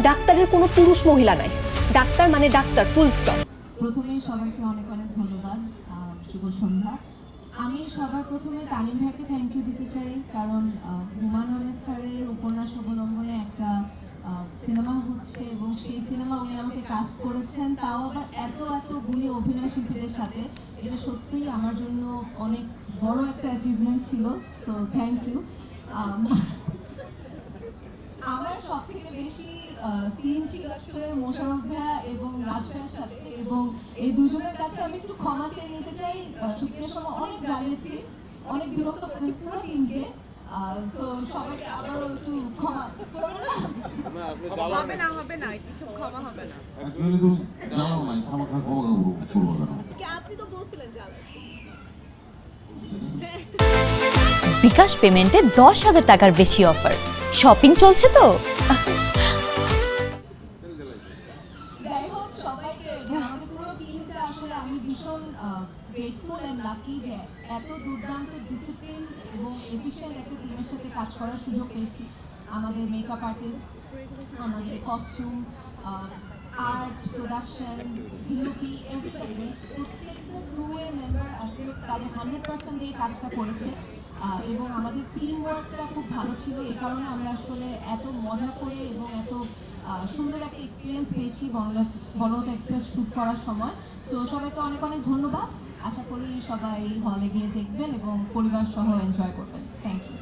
ডাক্তারের কোনো পুরুষ মহিলা নাই, ডাক্তার মানে ডাক্তার, ফুল স্টপ। প্রথমেই সবাইকে অনেক অনেক ধন্যবাদ, শুভ সন্ধ্যা। আমি সবার প্রথমে তানিম ভাইকে থ্যাংক ইউ দিতে চাই, কারণ হুমায়ুন আহমেদ স্যারের উপন্যাস অবলম্বনে একটা সিনেমা হচ্ছে এবং সেই সিনেমা উনি আমাকে কাজ করেছেন, তাও আবার এত এত গুণী অভিনয় শিল্পীদের সাথে। এটা সত্যিই আমার জন্য অনেক বড় একটা অ্যাচিভমেন্ট ছিল, সো থ্যাংক ইউ। আমার সব থেকে বেশি সিন ছিল আসলে মোশাররফ ভাইয়া এবং রাজ ভাইয়ের সাথে, এবং এই দুজনের কাছে আমি একটু ক্ষমা চেয়ে নিতে চাই। শুটিংয়ের সময় অনেক জ্বালিয়েছি, অনেক বিরক্ত করেছি পুরো টিমকে। সো সবাইকে আবারও একটু ক্ষমা করবেন না? হবে না, কিছু ক্ষমা হবে না। অ্যাকচুয়ালি তুমি জানো না খামাখা ক্ষমা করবো কেন? আপনি তো বলছিলেন জানেন। বিকাশ পেমেন্টে 10,000 টাকার বেশি অফার, শপিং চলছে তো। যাই হোক, সবাইকে আমাদের পুরো টিমটা আসলে আমি ভীষণ গ্রেটফুল এন্ড লাকি যে এত দুর্দান্ত ডিসিপ্লিন এবং এফিশিয়েন্ট একটা টিমের সাথে কাজ করার সুযোগ পেয়েছি। আমাদের মেকআপ আর্টিস্ট, আমাদের costume, art, production, DOP, everything, প্রত্যেকটা ক্রু এর মেম্বার আসলে তাদের 100% দিয়ে কাজটা করেছে। এবং আমাদের টিম ওয়ার্কটা খুব ভালো ছিল, এই কারণে আমরা আসলে এত মজা করে এবং এত সুন্দর একটা এক্সপিরিয়েন্স পেয়েছি বনলতা এক্সপ্রেস শ্যুট করার সময়। সো সবাইকে অনেক অনেক ধন্যবাদ। আশা করি সবাই হলে গিয়ে দেখবেন এবং পরিবার সহ এনজয় করবেন। Thank you.